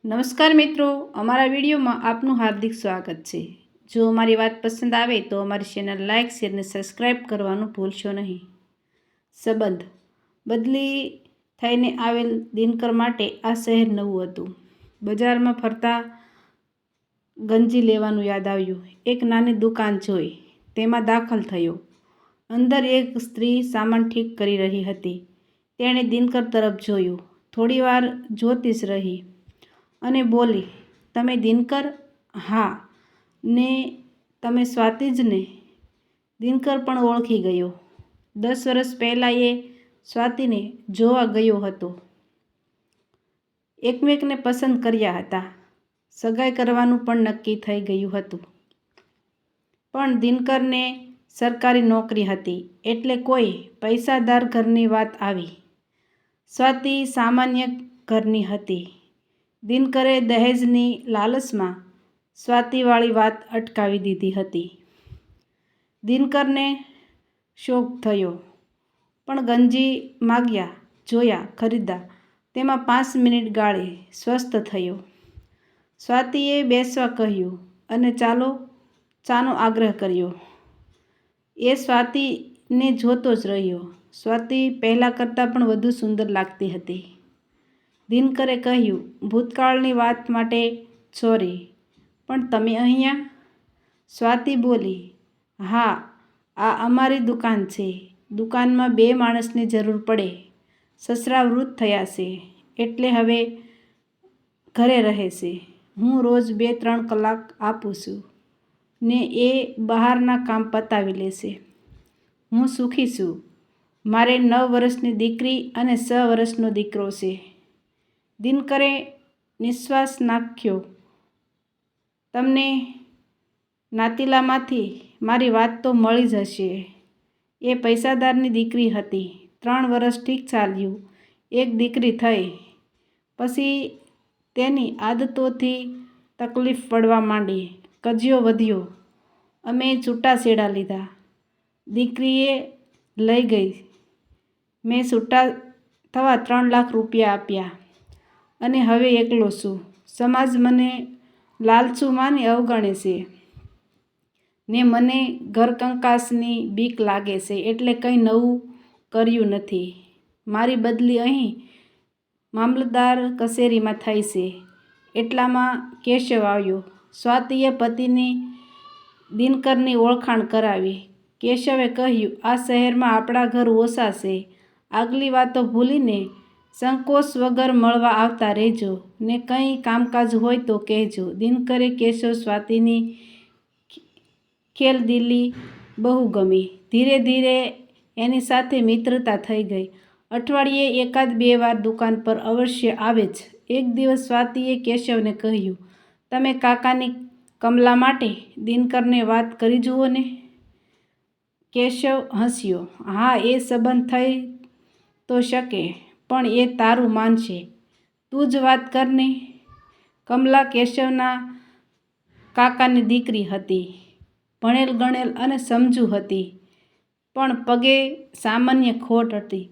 નમસ્કાર મિત્રો, અમારા વિડીયોમાં આપનું હાર્દિક સ્વાગત છે। જો અમારી વાત પસંદ આવે તો અમારી ચેનલ લાઇક શેર અને સબસ્ક્રાઈબ કરવાનું ભૂલશો નહીં। સંબંધ બદલી થઈને આવેલ દિનકર માટે આ શહેર નવું હતું। બજારમાં ફરતા ગંજી લેવાનું યાદ આવ્યું। એક નાની દુકાન જોઈ તેમાં દાખલ થયો। અંદર એક સ્ત્રી સામાન ઠીક કરી રહી હતી। તેણે દિનકર તરફ જોયું, થોડીવાર જોતી જ રહી અને બોલી, તમે દિનકર? હા, ને તમે સ્વાતિ જ ને? દિનકર પણ ઓળખી ગયો। 10 વર્ષ પહેલાં એ સ્વાતિને જોવા ગયો હતો। એકમેકને પસંદ કર્યા હતા। સગાઈ કરવાનું પણ નક્કી થઈ ગયું હતું। પણ દિનકરને સરકારી નોકરી હતી એટલે કોઈ પૈસાદાર ઘરની વાત આવી। સ્વાતિ સામાન્ય ઘરની હતી। દિનકરે દહેજની લાલચમાં સ્વાતિવાળી વાત અટકાવી દીધી હતી। દિનકરને શોક થયો, પણ ગંજી માગ્યા, જોયા, ખરીદ્યા, તેમાં 5 મિનિટ ગાળી સ્વસ્થ થયો। સ્વાતિએ બેસવા કહ્યું અને ચાનો આગ્રહ કર્યો। એ સ્વાતિને જોતો જ રહ્યો। સ્વાતિ પહેલાં કરતાં પણ વધુ સુંદર લાગતી હતી। દિનકરે કહ્યું, ભૂતકાળની વાત માટે સોરી, પણ તમે અહીંયા? સ્વાતિ બોલી, હા, આ અમારી દુકાન છે। દુકાનમાં 2 માણસની જરૂર પડે। સસરા વૃદ્ધ થયા છે એટલે હવે ઘરે રહે છે। હું રોજ 2-3 કલાક આપું છું ને એ બહારના કામ પતાવી લે છે। હું સુખી છું। મારે 9 વર્ષની દીકરી અને 6 વર્ષનો દીકરો છે। દિનકરે નિશ્વાસ નાખ્યો। તમને નાતીલામાંથી મારી વાત તો મળી જ હશે। એ પૈસાદારની દીકરી હતી। 3 વર્ષ ઠીક ચાલ્યું। એક દીકરી થઈ પછી તેની આદતોથી તકલીફ પડવા માંડી। કજિયો વધ્યો। અમે છૂટાછેડા લીધા। દીકરીએ લઈ ગઈ। મેં છૂટા થવા 3 લાખ રૂપિયા આપ્યા અને હવે એકલો છું। સમાજ મને લાલચુ માની અવગણે છે ને મને ઘરકંકાસની બીક લાગે છે એટલે કંઈ નવું કર્યું નથી। મારી બદલી અહીં મામલતદાર કચેરીમાં થઈ છે। એટલામાં કેશવ આવ્યો। સ્વાતિએ પતિની દિનકરની ઓળખાણ કરાવી। કેશવે કહ્યું, આ શહેરમાં આપણા ઘર ઓછા છે। આગલી વાતો ભૂલીને સંકોચ વગર મળવા આવતા રહેજો ને કંઈ કામકાજ હોય તો કહેજો। દિનકરે કેશવ સ્વાતિની ખેલદિલી બહુ ગમી। ધીરે ધીરે એની સાથે મિત્રતા થઈ ગઈ। અઠવાડિયે 1-2 વાર દુકાન પર અવશ્ય આવે જ। એક દિવસ સ્વાતિએ કેશવને કહ્યું, તમે કાકાની કમલા માટે દિનકરને વાત કરી જુઓ ને? કેશવ હસ્યો, હા, એ સંબંધ થઈ તો શકે પણ એ તારું માનશે। તું જ વાત કર ને। કમલા કેશવના કાકાની દીકરી હતી। ભણેલ ગણેલ અને સમજુ હતી, પણ પગે સામાન્ય ખોટ હતી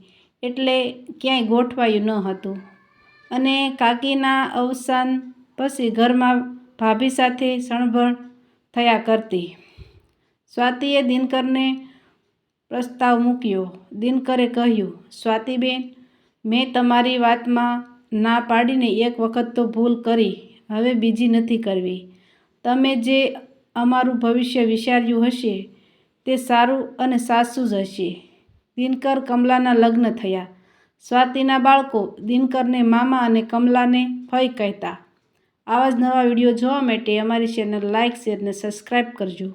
એટલે ક્યાંય ગોઠવાયું ન હતું અને કાકીના અવસાન પછી ઘરમાં ભાભી સાથે સણભણ થયા કરતી। સ્વાતિએ દિનકરને પ્રસ્તાવ મૂક્યો। દિનકરે કહ્યું, સ્વાતિબેન, મેં તમારી વાતમાં ના પાડીને એક વખત તો ભૂલ કરી, હવે બીજી નથી કરવી। તમે જે અમારું ભવિષ્ય વિચાર્યું હશે તે સારું અને સાચું જ હશે। દિનકર કમલાના લગ્ન થયા। સ્વાતિના બાળકો દિનકરને મામા અને કમલાને ફઈ કહેતા। આવા જ નવા વિડીયો જોવા માટે અમારી ચેનલ લાઇક શેર અને સબસ્ક્રાઈબ કરજો।